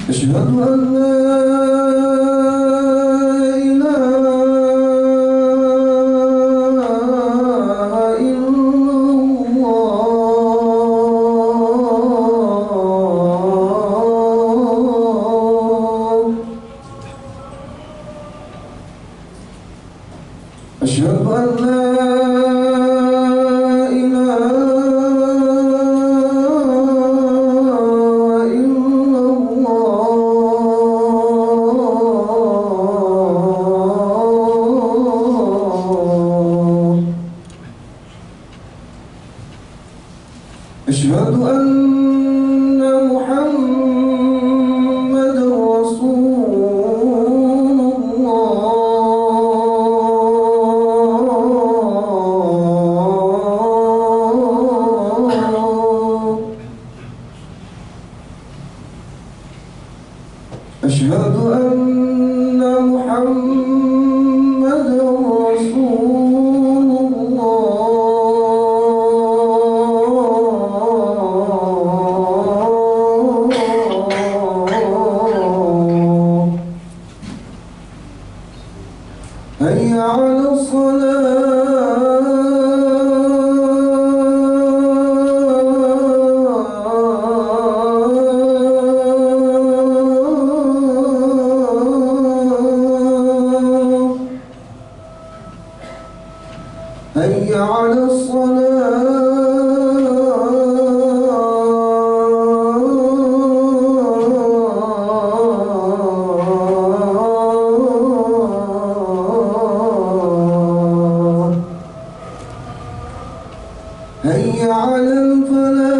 أشهد أن لا إله إلا الله. أشهد أن لا أشهد أن محمد رسول الله. أشهد أن محمد رسول الله. هيا على الصلاة. هيا على الصلاة. هيا على الفلاح.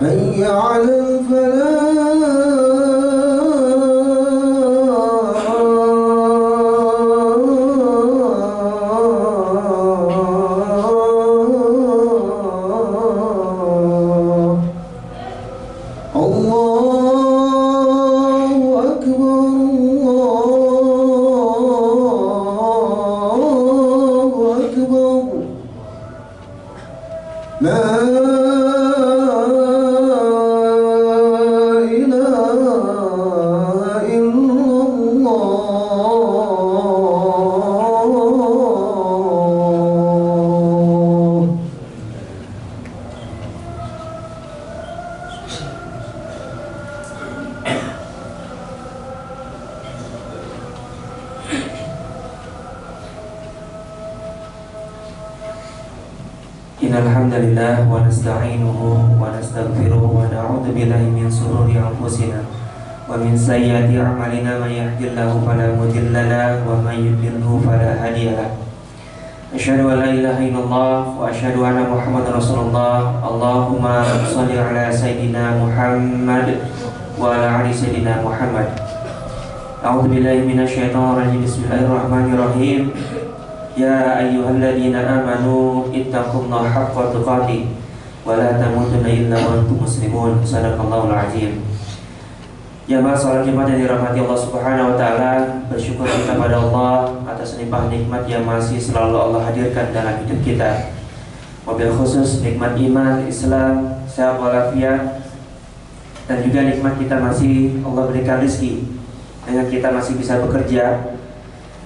هيا على الفلاح. الله أكبر، الله أكبر. لا إله إلا الله. Innal hamdalillah wa nasta'inuhu wa nastaghfiruhu wa na'udzu billahi min shururi anfusina wa min sayyiati a'malina. May yahdihillahu fala mudilla lahu wa may yudlilhu fala hadiya lahu. Asyhadu an la ilaha illallah wa asyhadu anna Muhammadar Rasulullah. Allahumma shalli ala sayyidina Muhammad wa ala ali sayyidina Muhammad. A'udzu billahi minasyaitonir rajim. Bismillahirrahmanirrahim. Ya ayyuhalladzina amanu ittaqullaha haqqa tuqatih wa la tamutunna illa wa antum muslimun. Shadaqallahul azim. Jamaah salat Jumat yang dirahmati Allah Subhanahu wa taala, bersyukur kita pada Allah atas limpah nikmat yang masih selalu Allah hadirkan dalam hidup kita. Wabil khusus nikmat iman, Islam, sehat walafiat, dan juga nikmat kita masih Allah berikan rezeki dengan kita masih bisa bekerja.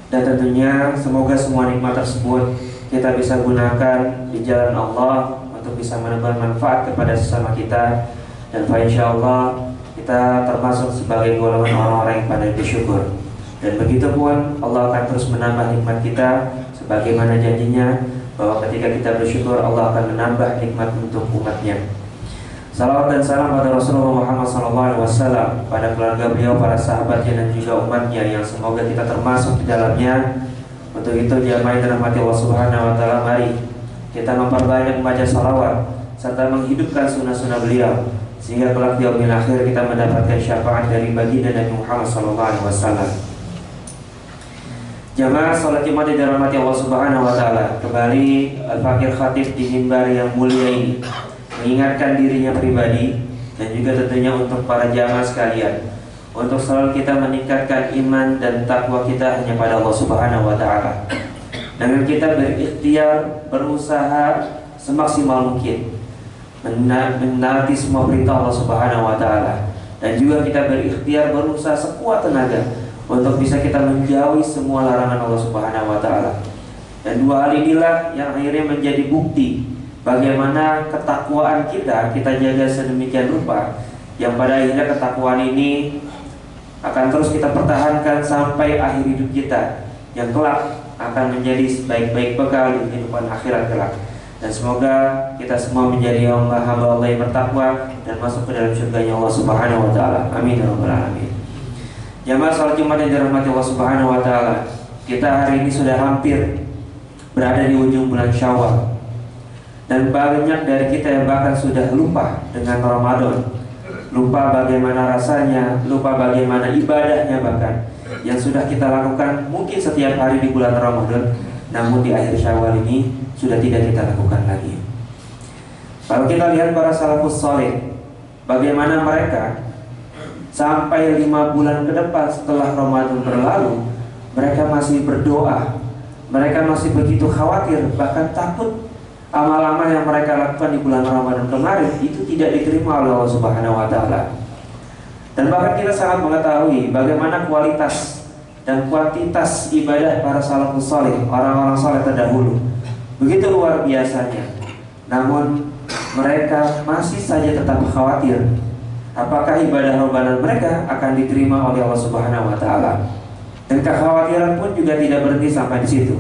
Dan tentunya semoga semua nikmat tersebut kita bisa gunakan di jalan Allah untuk bisa menebar manfaat kepada sesama kita. Dan insyaallah kita termasuk sebagai golongan orang-orang yang pandai bersyukur. Dan begitu pun Allah akan terus menambah nikmat kita sebagaimana janjinya bahwa ketika kita bersyukur Allah akan menambah nikmat untuk umatnya. Salawat dan salam pada Rasulullah Muhammad SAW, pada keluarga beliau, para sahabatnya dan juga umatnya yang semoga kita termasuk di dalamnya. Untuk itu jamaah yang dirahmati Allah Subhanahu wa taala, mari kita memperbanyak membaca salawat serta menghidupkan sunnah-sunnah beliau sehingga kelak di yaumil akhir kita mendapatkan syafaat dari baginda Nabi Muhammad SAW. Jamaah salat Jumat yang dirahmati Allah Subhanahu wa taala, kembali Al-Fakir Khatib di mimbar yang mulia ini mengingatkan dirinya pribadi dan juga tentunya untuk para jamaah sekalian untuk selalu kita meningkatkan iman dan takwa kita hanya pada Allah Subhanahu wa taala. Dengan kita berikhtiar, berusaha semaksimal mungkin menaati semua perintah Allah Subhanahu wa taala, dan juga kita berikhtiar, berusaha sekuat tenaga untuk bisa kita menjauhi semua larangan Allah Subhanahu wa taala. Dan dua hal inilah yang akhirnya menjadi bukti bagaimana ketakwaan kita jaga sedemikian rupa, yang pada akhirnya ketakwaan ini akan terus kita pertahankan sampai akhir hidup kita, yang kelak akan menjadi sebaik-baik bekal di kehidupan akhirat kelak. Dan semoga kita semua menjadi hamba Allah yang bertakwa dan masuk ke dalam surganya Allah Subhanahu wa taala. Amin ya rabbal alamin. Jamaah salat Jumat yang dirahmati Allah Subhanahu wa taala, kita hari ini sudah hampir berada di ujung bulan Syawal, dan banyak dari kita yang bahkan sudah lupa dengan Ramadan, lupa bagaimana rasanya, lupa bagaimana ibadahnya bahkan yang sudah kita lakukan mungkin setiap hari di bulan Ramadan, namun di akhir Syawal ini sudah tidak kita lakukan lagi. Kalau kita lihat para salafus saleh, bagaimana mereka sampai 5 bulan ke depan setelah Ramadan berlalu, mereka masih berdoa. Mereka masih begitu khawatir, bahkan takut amal-amal yang mereka lakukan di bulan Ramadan kemarin itu tidak diterima oleh Allah Subhanahu wa taala. Dan bahkan kita sangat mengetahui bagaimana kualitas dan kuantitas ibadah para salafus saleh, orang-orang saleh terdahulu, begitu luar biasanya. Namun mereka masih saja tetap khawatir apakah ibadah Ramadan mereka akan diterima oleh Allah Subhanahu wa taala. Dan kekhawatiran pun juga tidak berhenti sampai di situ.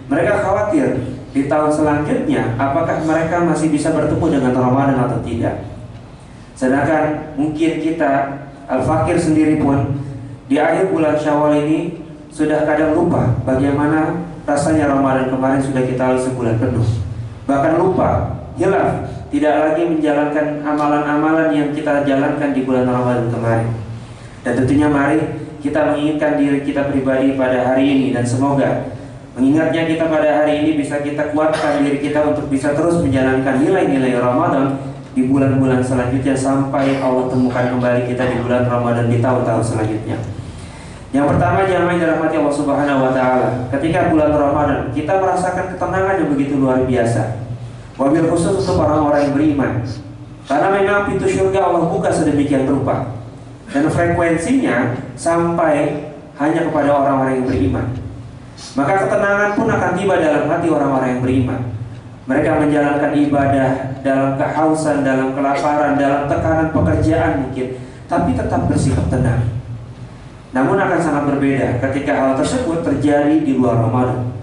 Mereka khawatir di tahun selanjutnya apakah mereka masih bisa bertemu dengan Ramadan atau tidak. Sedangkan mungkin kita al-fakir sendiri pun di akhir bulan Syawal ini sudah kadang lupa bagaimana rasanya Ramadan kemarin sudah kita lalui sebulan penuh. Bahkan lupa, hilaf, tidak lagi menjalankan amalan-amalan yang kita jalankan di bulan Ramadan kemarin. Dan tentunya mari kita mengingatkan diri kita pribadi pada hari ini, dan semoga mengingatnya kita pada hari ini bisa kita kuatkan diri kita untuk bisa terus menjalankan nilai-nilai Ramadan di bulan-bulan selanjutnya sampai Allah temukan kembali kita di bulan Ramadan di tahun-tahun selanjutnya. Yang pertama, jamaah yang dirahmati Allah Subhanahu wa taala, ketika bulan Ramadan kita merasakan ketenangan yang begitu luar biasa. Wabil khusus untuk orang-orang yang beriman. Karena memang pintu surga Allah buka sedemikian rupa, dan frekuensinya sampai hanya kepada orang-orang yang beriman. Maka ketenangan pun akan tiba dalam hati orang-orang yang beriman. Mereka menjalankan ibadah dalam kehausan, dalam kelaparan, dalam tekanan pekerjaan mungkin, tapi tetap bersikap tenang. Namun akan sangat berbeda ketika hal tersebut terjadi di luar Ramadan.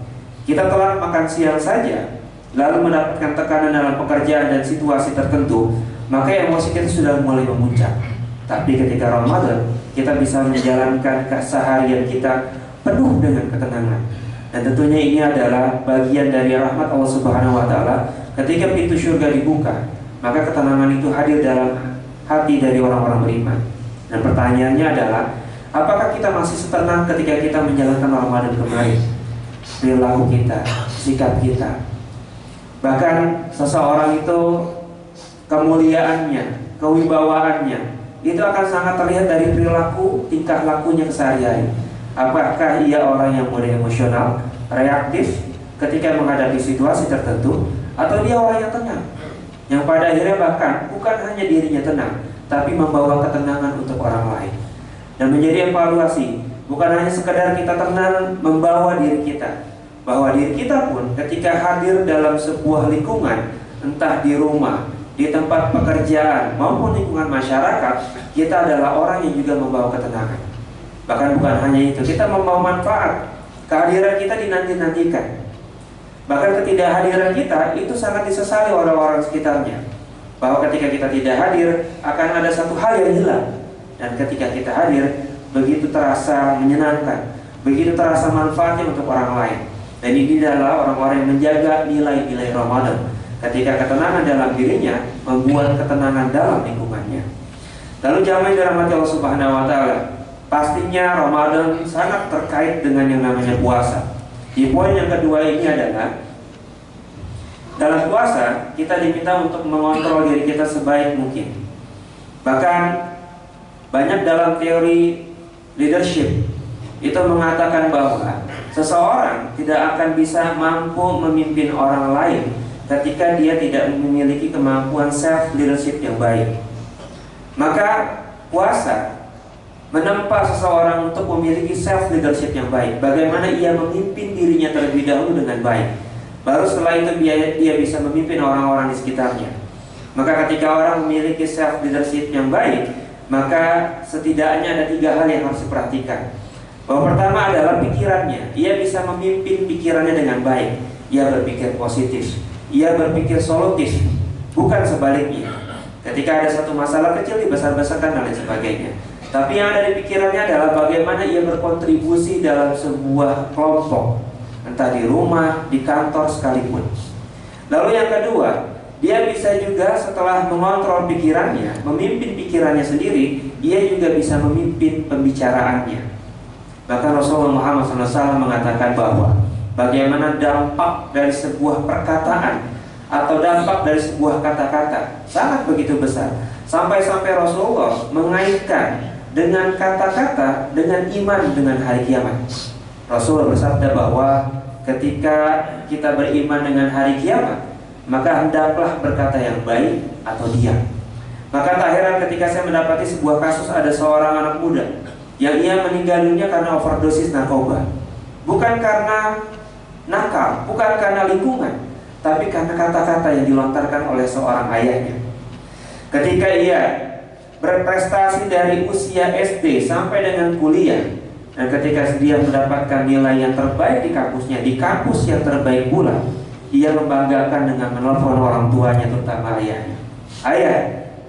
Kita telah makan siang saja, lalu mendapatkan tekanan dalam pekerjaan dan situasi tertentu, maka emosi kita sudah mulai memuncak. Tapi ketika Ramadan, kita bisa menjalankan keseharian kita penuh dengan ketenangan. Dan tentunya ini adalah bagian dari rahmat Allah Subhanahu wa taala. Ketika pintu surga dibuka, maka ketenangan itu hadir dalam hati dari orang-orang beriman. Dan pertanyaannya adalah, apakah kita masih setenang ketika kita menjalankan Ramadan kemarin? Perilaku kita, sikap kita. Bahkan seseorang itu kemuliaannya, kewibawaannya, itu akan sangat terlihat dari perilaku, tingkah lakunya keseharian. Apakah ia orang yang mudah emosional, reaktif ketika menghadapi situasi tertentu, atau dia orang yang tenang, yang pada akhirnya bahkan bukan hanya dirinya tenang, tapi membawa ketenangan untuk orang lain. Dan menjadi evaluasi, bukan hanya sekedar kita tenang membawa diri kita, bahwa diri kita pun ketika hadir dalam sebuah lingkungan, entah di rumah, di tempat pekerjaan maupun lingkungan masyarakat, kita adalah orang yang juga membawa ketenangan. Bahkan bukan hanya itu, kita membawa manfaat. Kehadiran kita dinanti-nantikan. Bahkan ketidakhadiran kita itu sangat disesali oleh orang sekitarnya. Bahwa ketika kita tidak hadir, akan ada satu hal yang hilang. Dan ketika kita hadir, begitu terasa menyenangkan, begitu terasa manfaatnya untuk orang lain. Dan ini adalah orang-orang yang menjaga nilai-nilai Ramadan. Ketika ketenangan dalam dirinya membuat ketenangan dalam lingkungannya. Lalu jamaah yang dirahmati Allah Subhanahu wa taala, pastinya Ramadan sangat terkait dengan yang namanya puasa. Di poin yang kedua ini adalah, dalam puasa kita diminta untuk mengontrol diri kita sebaik mungkin. Bahkan Banyak dalam teori leadership itu mengatakan bahwa seseorang tidak akan bisa mampu memimpin orang lain ketika dia tidak memiliki kemampuan self leadership yang baik. Maka puasa menempa seseorang untuk memiliki self leadership yang baik. Bagaimana ia memimpin dirinya terlebih dahulu dengan baik, baru setelah itu dia bisa memimpin orang-orang di sekitarnya. Maka ketika orang memiliki self leadership yang baik, maka setidaknya ada 3 hal yang harus diperhatikan. Bahwa pertama adalah pikirannya. Ia bisa memimpin pikirannya dengan baik. Ia berpikir positif, ia berpikir solutif, bukan sebaliknya. Ketika ada satu masalah kecil dibesar-besarkan dan lain sebagainya. Tapi yang ada di pikirannya adalah bagaimana ia berkontribusi dalam sebuah kelompok, entah di rumah, di kantor sekalipun. Lalu yang kedua, dia bisa juga setelah mengontrol pikirannya, memimpin pikirannya sendiri, ia juga bisa memimpin pembicaraannya. Maka Rasulullah Muhammad SAW mengatakan bahwa bagaimana dampak dari sebuah perkataan atau dampak dari sebuah kata-kata sangat begitu besar. Sampai-sampai Rasulullah mengaitkan dengan kata-kata dengan iman dengan hari kiamat. Rasulullah bersabda bahwa ketika kita beriman dengan hari kiamat, maka hendaklah berkata yang baik atau diam. Maka tak heran ketika saya mendapati sebuah kasus ada seorang anak muda yang ia meninggal dunia karena overdosis narkoba. Bukan karena nakal, bukan karena lingkungan, tapi karena kata-kata yang dilontarkan oleh seorang ayahnya. Ketika ia berprestasi dari usia SD sampai dengan kuliah, dan ketika dia mendapatkan nilai yang terbaik di kampusnya, di kampus yang terbaik pula, ia membanggakan dengan menelpon orang tuanya, terutama ayahnya. Ayah,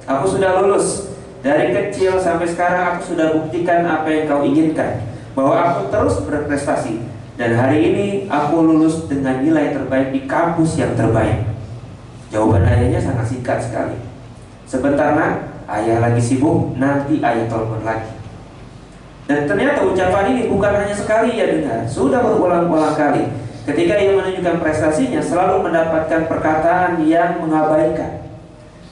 aku sudah lulus. Dari kecil sampai sekarang aku sudah buktikan apa yang kau inginkan, bahwa aku terus berprestasi. Dan hari ini aku lulus dengan nilai terbaik di kampus yang terbaik. Jawaban ayahnya sangat singkat sekali. Sebentar nak, ayah lagi sibuk, nanti ayah telepon lagi. Dan ternyata ucapan ini bukan hanya sekali ia dengar, sudah berulang-ulang kali. Ketika ia menunjukkan prestasinya, selalu mendapatkan perkataan yang mengabaikan.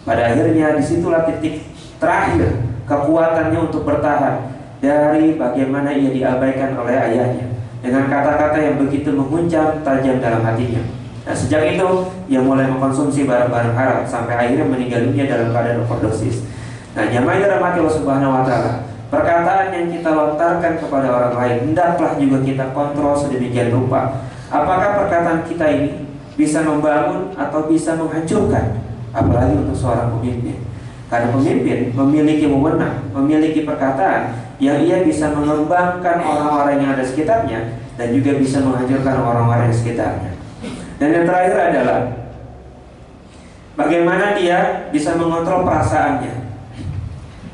Pada akhirnya disitulah titik terakhir kekuatannya untuk bertahan dari bagaimana ia diabaikan oleh ayahnya, dengan kata-kata yang begitu menghunjam tajam dalam hatinya. Nah, sejak itu ia mulai mengkonsumsi barang-barang haram sampai akhirnya meninggal dunia dalam keadaan overdosis. Nah, jamaah yang dirahmati Allah Subhanahu wa taala, perkataan yang kita lontarkan kepada orang lain hendaklah juga kita kontrol sedemikian rupa. Apakah perkataan kita ini bisa membangun atau bisa menghancurkan, apalagi untuk seorang pemimpin. Karena pemimpin memiliki wewenang, memiliki perkataan yang ia bisa mengembangkan orang-orang yang ada di sekitarnya dan juga bisa menghancurkan orang-orang di sekitarnya. Dan yang terakhir adalah bagaimana dia bisa mengontrol perasaannya.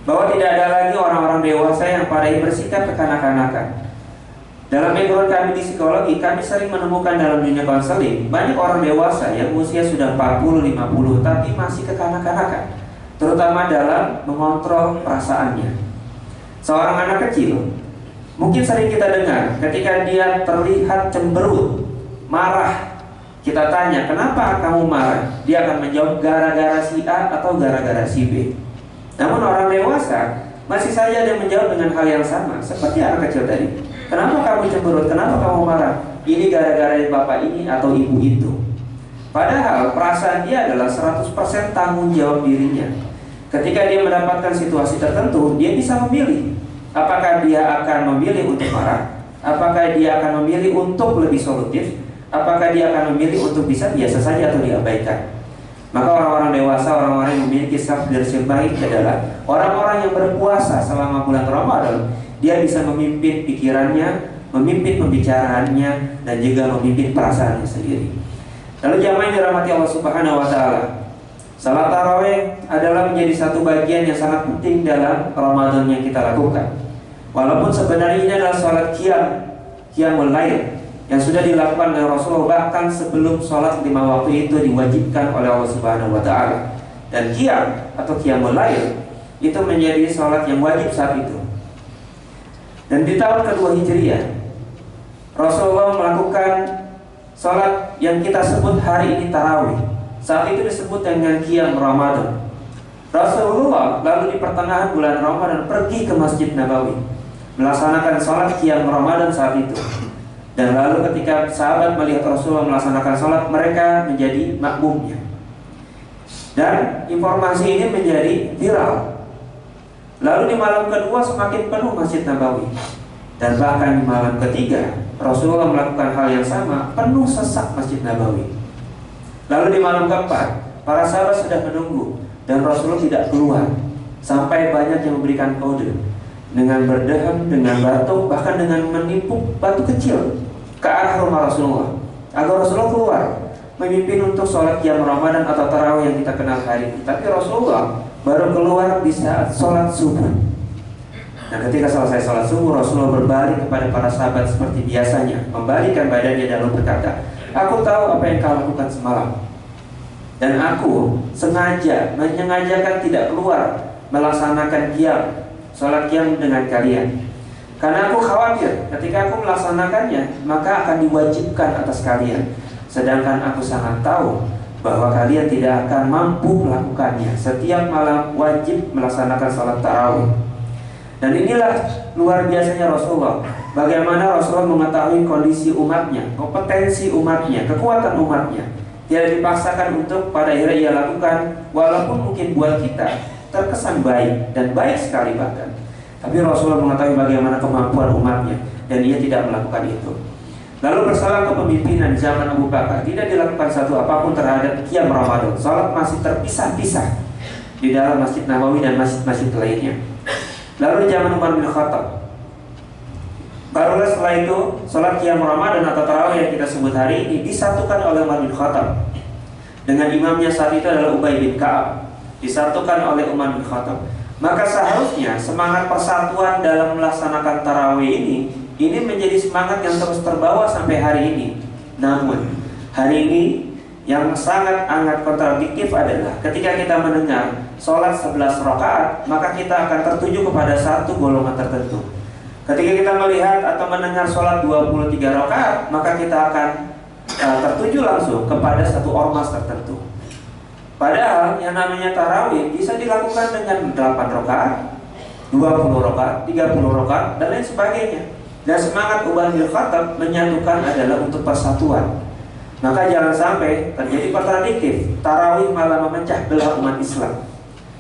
Bahwa tidak ada lagi orang-orang dewasa yang pada bersikap kekanak-kanakan. Dalam background kami di psikologi, kami sering menemukan dalam dunia konseling banyak orang dewasa yang usia sudah 40-50 tapi masih kekanak-kanakan, terutama dalam mengontrol perasaannya. Seorang anak kecil mungkin sering kita dengar ketika dia terlihat cemberut, marah, kita tanya, kenapa kamu marah? Dia akan menjawab gara-gara si A atau gara-gara si B. Namun orang dewasa masih saja dia menjawab dengan hal yang sama seperti anak kecil tadi. Kenapa kamu cemberut? Kenapa kamu marah? Ini gara-gara bapak ini atau ibu itu. Padahal perasaan dia adalah 100% tanggung jawab dirinya. Ketika dia mendapatkan situasi tertentu, dia bisa memilih. Apakah dia akan memilih untuk marah? Apakah dia akan memilih untuk lebih solutif? Apakah dia akan memilih untuk bisa biasa saja atau diabaikan? Maka orang-orang dewasa, orang-orang yang memiliki self leadership baik adalah orang-orang yang berpuasa selama bulan Ramadan. Dia bisa memimpin pikirannya, memimpin pembicaraannya, dan juga memimpin perasaannya sendiri. Lalu jamaah yang dirahmati Allah Subhanahu wa taala, salat tarawih adalah menjadi satu bagian yang sangat penting dalam Ramadan yang kita lakukan. Walaupun sebenarnya ini adalah salat qiyamul lail yang sudah dilakukan oleh Rasulullah bahkan sebelum sholat 5 waktu itu diwajibkan oleh Allah Subhanahu wa taala. Dan qiyam atau qiyamul lail itu menjadi sholat yang wajib saat itu. Dan di tahun kedua Hijriah Rasulullah melakukan sholat yang kita sebut hari ini tarawih. Saat itu disebut dengan qiyam Ramadan. Rasulullah lalu di pertengahan bulan Ramadan pergi ke Masjid Nabawi melaksanakan sholat qiyam Ramadan saat itu. Dan lalu ketika sahabat melihat Rasulullah melaksanakan sholat, mereka menjadi makmumnya. Dan informasi ini menjadi viral. Lalu di malam kedua semakin penuh Masjid Nabawi. Dan bahkan di malam ketiga Rasulullah melakukan hal yang sama, penuh sesak Masjid Nabawi. Lalu di malam keempat para sahabat sudah menunggu dan Rasulullah tidak keluar sampai banyak yang memberikan kode dengan berdehem, dengan batuk, bahkan dengan menipu batu kecil ke arah rumah Rasulullah agar Rasulullah keluar memimpin untuk sholat qiyam Ramadan atau tarawih yang kita kenal hari ini. Tapi Rasulullah baru keluar di saat sholat subuh. Nah, ketika selesai sholat subuh, Rasulullah berbalik kepada para sahabat seperti biasanya, membalikkan badannya dan berkata, "Aku tahu apa yang kau lakukan semalam, dan aku menyengajakan tidak keluar melaksanakan qiyam, sholat qiyam dengan kalian. Karena aku khawatir ketika aku melaksanakannya, maka akan diwajibkan atas kalian. Sedangkan aku sangat tahu bahwa kalian tidak akan mampu melakukannya. Setiap malam wajib melaksanakan sholat tarawih." Dan inilah luar biasanya Rasulullah. Bagaimana Rasulullah mengetahui kondisi umatnya, kompetensi umatnya, kekuatan umatnya. Tidak dipaksakan untuk pada akhirnya ia lakukan, walaupun mungkin buat kita terkesan baik dan baik sekali bahkan. Tapi Rasulullah mengetahui bagaimana kemampuan umatnya dan ia tidak melakukan itu. Lalu bersalam kepemimpinan zaman Abu Bakar, tidak dilakukan satu apapun terhadap qiyam Ramadan. Salat masih terpisah-pisah di dalam Masjid Nabawi dan masjid-masjid lainnya. Lalu zaman Umar bin Khattab, barulah setelah itu sholat qiyam Ramadan atau tarawih yang kita sebut hari ini disatukan oleh Umar bin Khattab. Dengan imamnya saat itu adalah Ubay bin Ka'ab, disatukan oleh Umar bin Khattab. Maka seharusnya semangat persatuan dalam melaksanakan tarawih ini menjadi semangat yang terus terbawa sampai hari ini. Namun hari ini yang sangat kontradiktif adalah ketika kita mendengar sholat 11 rakaat, maka kita akan tertuju kepada satu golongan tertentu. Ketika kita melihat atau mendengar sholat 23 rakaat, maka kita akan tertuju langsung kepada satu ormas tertentu. Padahal yang namanya tarawih bisa dilakukan dengan 8 rakaat, 20 rakaat, 30 rakaat, dan lain sebagainya. Dan semangat Umar bin Khattab menyatukan adalah untuk persatuan. Maka jangan sampai terjadi kontradiktif, tarawih malah memecah belah umat Islam.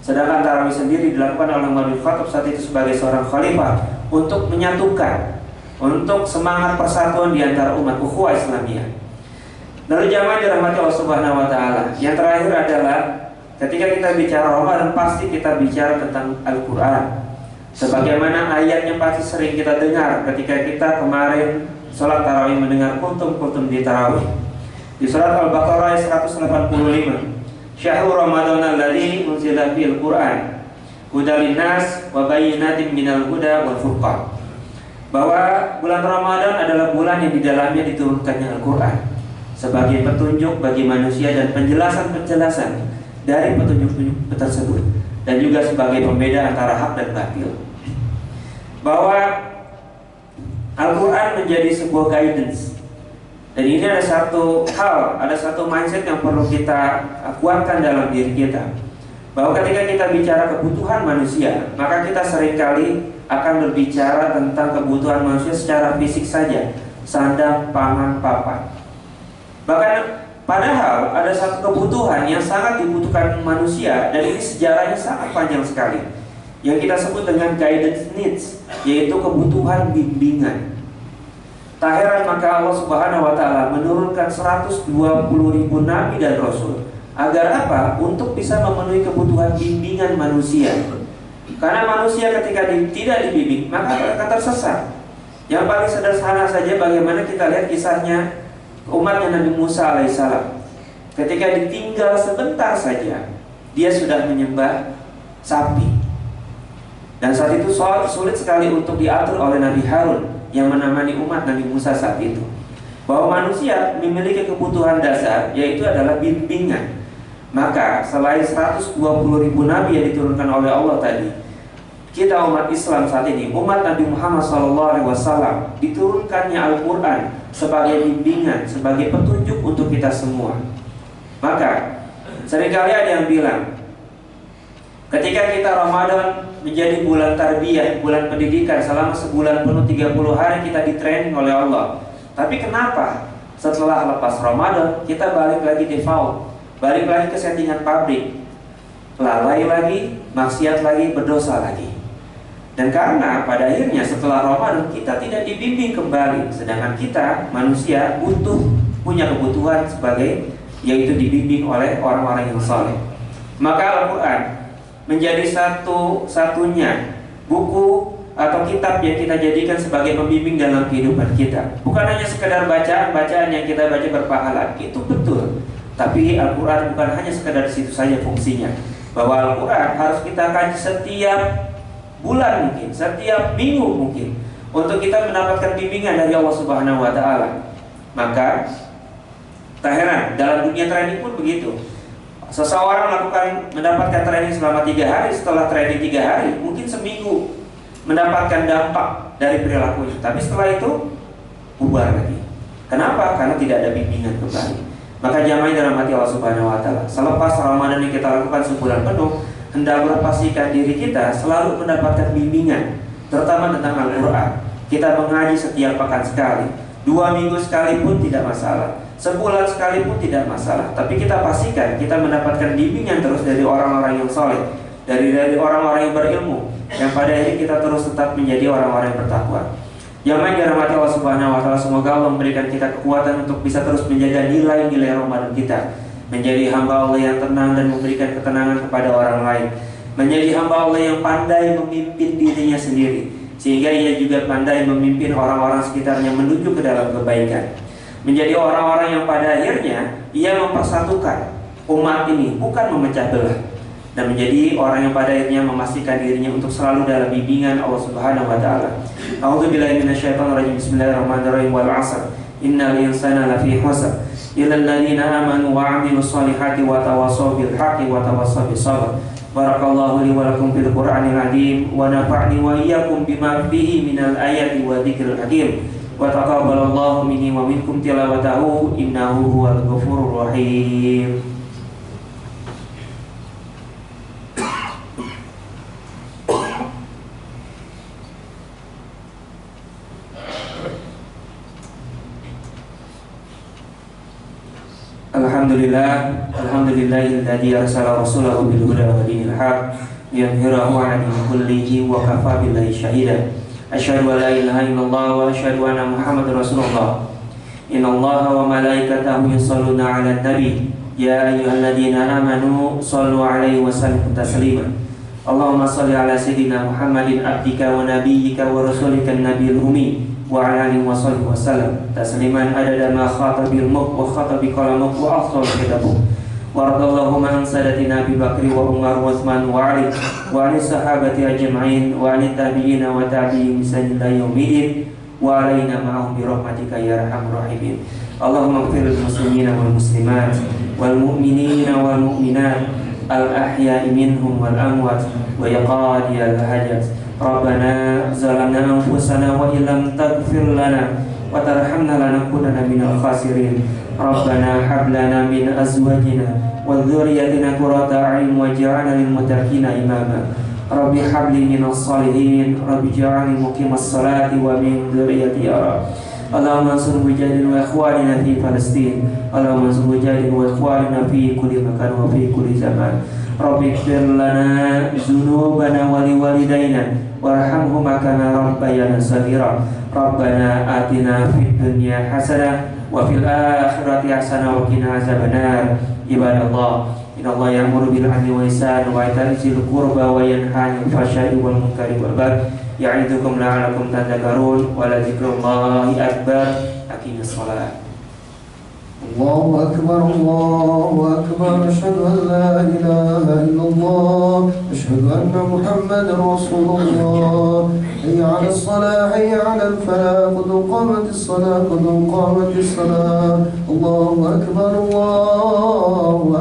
Sedangkan tarawih sendiri dilakukan oleh Umar bin Khattab saat itu sebagai seorang khalifah untuk menyatukan, untuk semangat persatuan di antara umat ukhuwah Islamiyah. Lalu jamaah dirahmati Allah Subhanahu wa taala. Yang terakhir adalah ketika kita bicara Ramadan pasti kita bicara tentang Al-Qur'an. Sebagaimana ayat yang pasti sering kita dengar ketika kita kemarin sholat tarawih mendengar kuntum di tarawih. Di surat Al-Baqarah ayat 185, Syahrul Ramadan alladzi unzila fil Qur'an hudal linnas wa bayyinatin minal huda wal furqan. Bahwa bulan Ramadan adalah bulan yang di dalamnya diturunkannya Al-Qur'an sebagai petunjuk bagi manusia dan penjelasan-penjelasan dari petunjuk-petunjuk tersebut, dan juga sebagai pembeda antara hak dan batil. Bahwa Al-Qur'an menjadi sebuah guidance. Dan ini ada satu hal, ada satu mindset yang perlu kita kuatkan dalam diri kita. Bahwa ketika kita bicara kebutuhan manusia, maka kita seringkali akan berbicara tentang kebutuhan manusia secara fisik saja, sandang, pangan, papan. Bahkan padahal ada satu kebutuhan yang sangat dibutuhkan manusia, dan ini sejarahnya sangat panjang sekali, yang kita sebut dengan guidance needs, yaitu kebutuhan bimbingan. Tak heran maka Allah Subhanahu wa taala menurunkan 120.000 nabi dan rasul. Agar apa? Untuk bisa memenuhi kebutuhan bimbingan manusia. Karena manusia ketika tidak dibimbing, maka akan tersesat. Yang paling sederhana saja bagaimana kita lihat kisahnya umatnya Nabi Musa alaihissalam. Ketika ditinggal sebentar saja, dia sudah menyembah sapi. Dan saat itu sulit sekali untuk diatur oleh Nabi Harun yang menemani umat Nabi Musa saat itu. Bahwa manusia memiliki kebutuhan dasar, yaitu adalah bimbingan. Maka selain 120.000 nabi yang diturunkan oleh Allah tadi, kita umat Islam saat ini, umat Nabi Muhammad SAW, diturunkannya Al-Quran sebagai bimbingan, sebagai petunjuk untuk kita semua. Maka seringkali ada yang bilang, Ketika kita Ramadan menjadi bulan tarbiyah, bulan pendidikan, selama sebulan penuh 30 hari kita di-training oleh Allah. Tapi kenapa setelah lepas Ramadan kita balik lagi default, balik lagi ke settingan pabrik, lalai lagi, maksiat lagi, berdosa lagi. Dan karena pada akhirnya setelah Ramadan kita tidak dibimbing kembali, sedangkan kita manusia punya kebutuhan sebagai, yaitu dibimbing oleh orang-orang yang saleh. Maka Al-Quran menjadi satu-satunya buku atau kitab yang kita jadikan sebagai pembimbing dalam kehidupan kita. Bukan hanya sekedar bacaan-bacaan yang kita baca berpahala, itu betul. Tapi Al-Quran bukan hanya sekedar di situ saja fungsinya. Bahwa Al-Quran harus kita kaji setiap bulan mungkin, setiap minggu mungkin, untuk kita mendapatkan bimbingan dari Allah Subhanahu wa Ta'ala. Maka tak heran dalam dunia training pun begitu. Seseorang mendapatkan training selama 3 hari, setelah training 3 hari, mungkin seminggu mendapatkan dampak dari perilakunya. Tapi setelah itu bubar lagi. Kenapa? Karena tidak ada bimbingan kembali. Maka jamaah dalam hati Allah Subhanahu wa Ta'ala, selepas Ramadan yang kita lakukan sebulan penuh, hendaklah pastikan diri kita selalu mendapatkan bimbingan, terutama tentang Al-Quran. Kita mengaji setiap pekan sekali, 2 minggu sekali pun tidak masalah, sebulan sekali pun tidak masalah. Tapi kita pastikan kita mendapatkan bimbingan terus dari orang-orang yang soleh, dari orang-orang yang berilmu, yang pada akhirnya kita terus tetap menjadi orang-orang yang bertakwa. Jamaah dirahmati Allah Subhanahu wa Ta'ala, semoga Allah memberikan kita kekuatan untuk bisa terus menjaga nilai-nilai Ramadan kita, menjadi hamba Allah yang tenang dan memberikan ketenangan kepada orang lain, menjadi hamba Allah yang pandai memimpin dirinya sendiri, sehingga ia juga pandai memimpin orang-orang sekitarnya menuju ke dalam kebaikan, menjadi orang-orang yang pada akhirnya ia mempersatukan umat ini, bukan memecah belah, dan menjadi orang yang pada akhirnya memastikan dirinya untuk selalu dalam bimbingan Allah Subhanahu wa Ta'ala. A'udzubillahi minasyaitonirrajim. Bismillahirrahmanirrahim. Wal 'asr. Innal insana lafi khusr. Illal ladzina amanu wa 'amilus solihati wa tawassaw bil haqqi wa tawassaw bis sabr. Barakallahu li wa lakum fil Qur'anil 'azim wa nafa'ni wa iyyakum bima fihi minal ayati wa dzikril hakim. Wa taqabbalallahu minni wa minkum tilawatahu innahu huwal ghafurur rahim. Alhamdulillahilladzi arsala rasulahu bil huda wa dinil haq liyudhhirahu 'ala dini kullihi wa kafa billahi shahida. Asyhadu an la ilaha illallah wa asyhadu anna Muhammadar Rasulullah. Innallaha wa malaikatahu yusholluna 'alan nabi ya ayyuhalladzina amanu shallu 'alaihi wa sallimu taslima. Allahumma shalli 'ala sayyidina Muhammadin abdika wa nabiyyika wa rasulika an-nabiyil ummi wa ala alihi wa sahbihi wasallam tasliman adada ma khatabil mulk wa khatabi qalamuk wa afdal kitabuk wa radallahu man sadatina Abi Bakri wa Umar wa Utsman wa Ali wa ali sahabati ajma'in wa ali tabi'ina wa tabi'in ila yaumil wa alaina ma'ahum bi rahmatika ya arhamar rahimin. Allahumma ighfir lil muslimina wal muslimat wal mu'minina wal mu'minat al ahya'i minhum wal amwat wa yaqadiyal hajat. Rabbana zalamna anfusana wa illam taghfir lana wa tarhamna lanakunanna minal khasirin. Rabbana hab lana min azwajina wa dhurriyyatina qurrata a'yun waj'alna lil muttaqina imama. Rabbi hab li minas salihin, Rabbi ij'alni muqimas salati wa min dhurriyyati ya Rabb. Allahumma ansur mujahidin wa ikhwanina fi Palestin. Allahumma ansur mujahidin wa ikhwanina fi kulli makan wa fi kulli zaman. Rabbi ighfir lana dzunubana wa liwalidayna warhamhuma kama rabbayana shaghira. Rabbana atina fid dunya hasanah wa fil akhirati hasanah wa qina azabannar. Ibadallah, innallaha ya'muru bil 'adli wal ihsani wa ita'i dzil qurba wa yanha 'anil fahsya'i wal munkari wal baghi ya'idukum la'allakum tadhakkarun wa la dzikrullahi akbar. Aqimus shalah. الله أكبر الله أكبر أشهد أن لا إله إلا الله أشهد أن محمدا رسول الله حي على الصلاة حي على الفلاح قد قامت الصلاة قد قامت الصلاة الله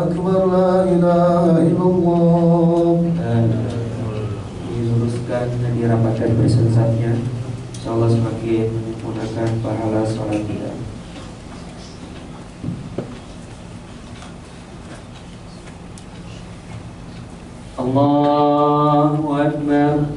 أكبر لا إله إلا الله. Diluruskan dan dirapatkan bersensatnya, insyaallah semakin menggunakan pahala sholat kita. Allahu Akbar.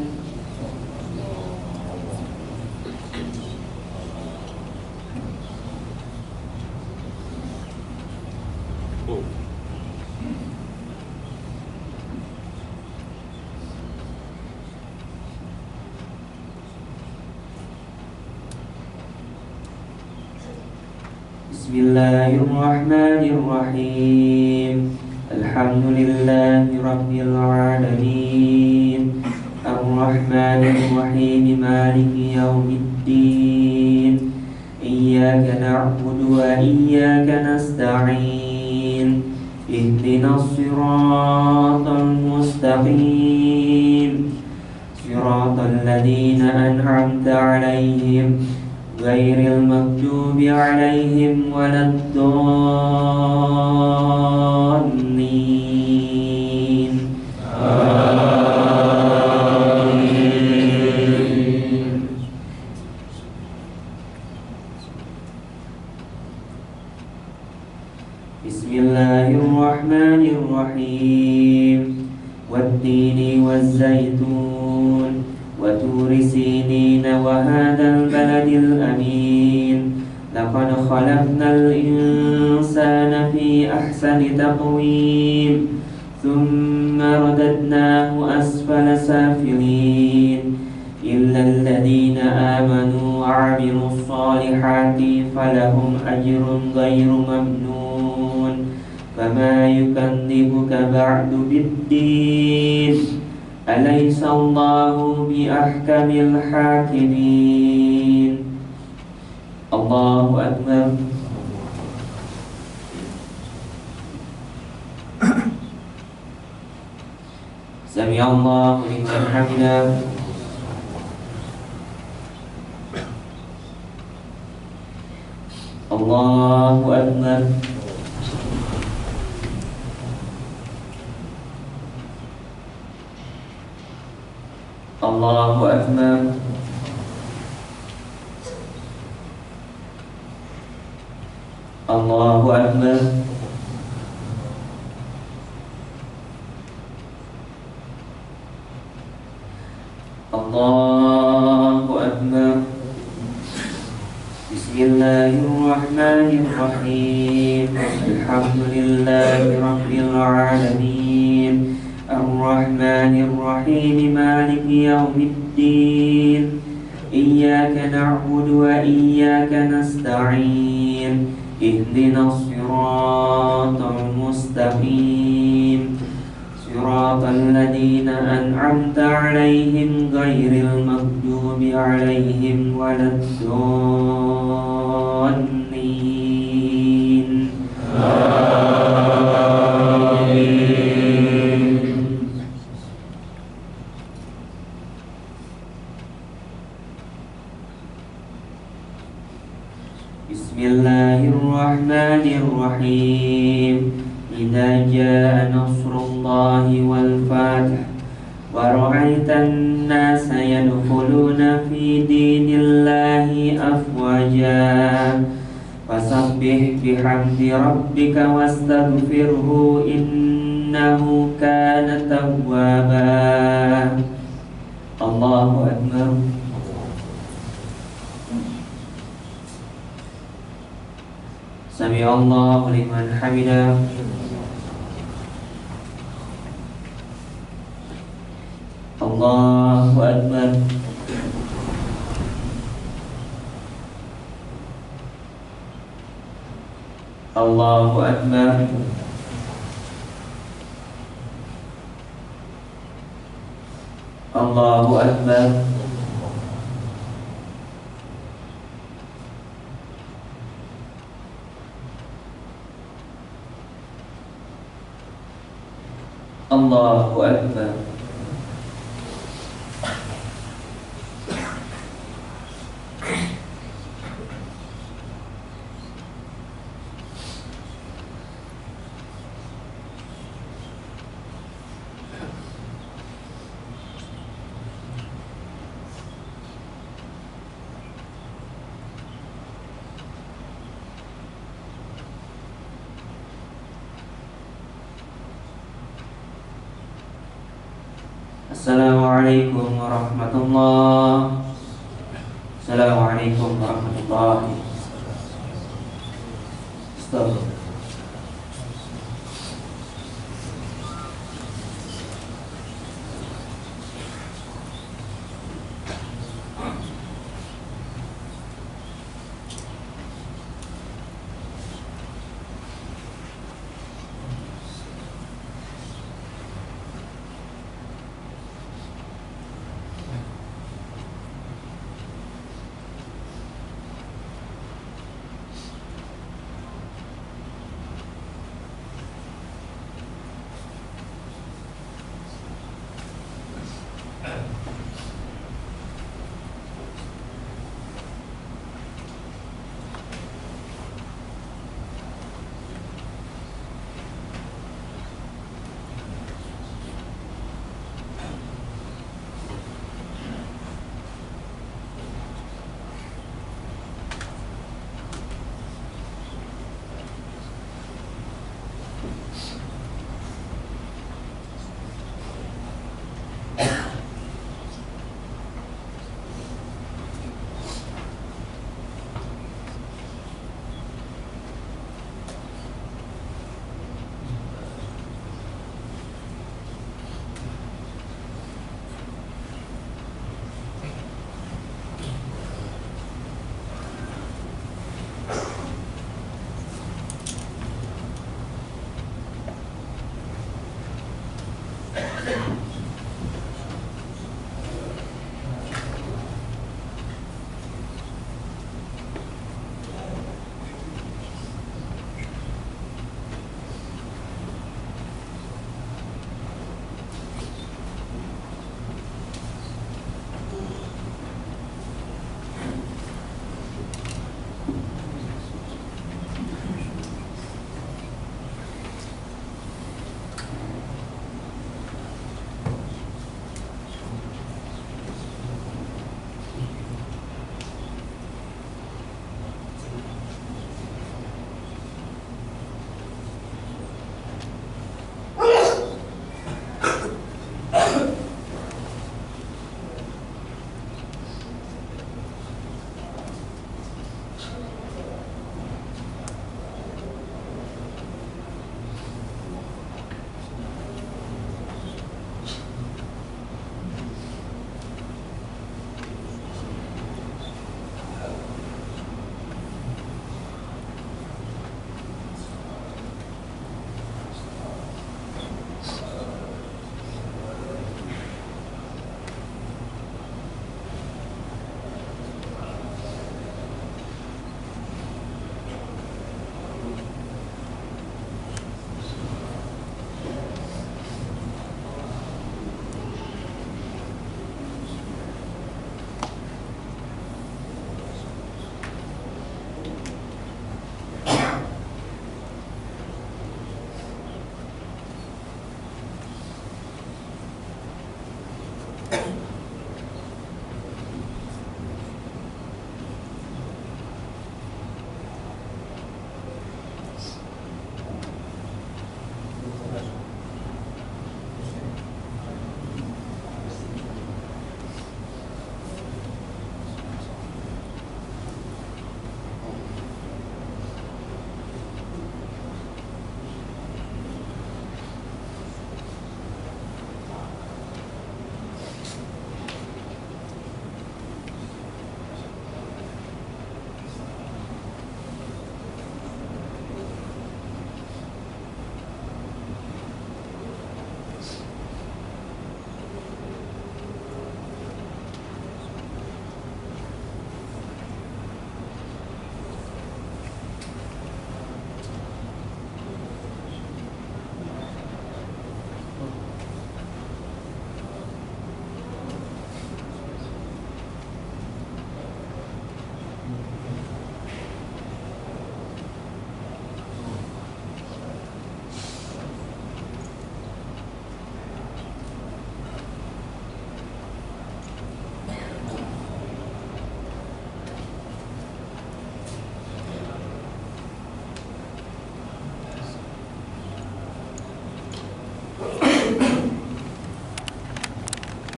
Bismillahirrahmanirrahim. Alhamdulillahi rabbil alamin. Ar-Rahmanir-Rahim. Maliki yaumiddin. Iyyaka na'budu wa iyyaka nasta'in. Ihdinas siratal mustaqim. Siratal ladzina an'amta 'alaihim ghairil maghdubi 'alaihim waladdallin. Amin. Bismillahirrahmanirrahim. Wattini wazzaitun wa turi sinina wa hadzal baladil amin. Laqad khalaqnal insana fi ahsani taqwim. Thumma radadnahu asfala safilin. Illa alladhina amanu wa 'amilus solihati falahum ajrun ghairu mamnun. Fama yukadzibuka ba'du biddin. Alaysa Allahu bi ahkamil hakimin. Allahu Akbar. Sami'allahu liman hamidah. Allahu Akbar. Allahu Akbar. Allahu Akbar. Allahu Akbar. Bismillahirrahmanirrahim. Alhamdulillahi rabbil alamin. Ar-Rahmanir-Rahim. Maliki yaumiddin. Iyyaka na'budu wa iyyaka nasta'in. Ihdinas siratal mustaqim. Siratal ladzina an'amta 'alaihim ghairil maghdubi 'alaihim waladdallin. Bismillahirrahmanirrahim. Idza jaa nasrullahi wal fath wa ra'aitan nasa yadkhuluna fi dinillahi afwaja fasabbih bihamdi rabbika wastaghfirhu innahu kana tawwaba. Allahu Akbar. Sami'allahu liman hamidah. Allahu Akbar. Allahu Akbar. Allahu Akbar. Allahu Akbar. Assalamualaikum warahmatullahi. Assalamualaikum warahmatullahi. Astagfirullah.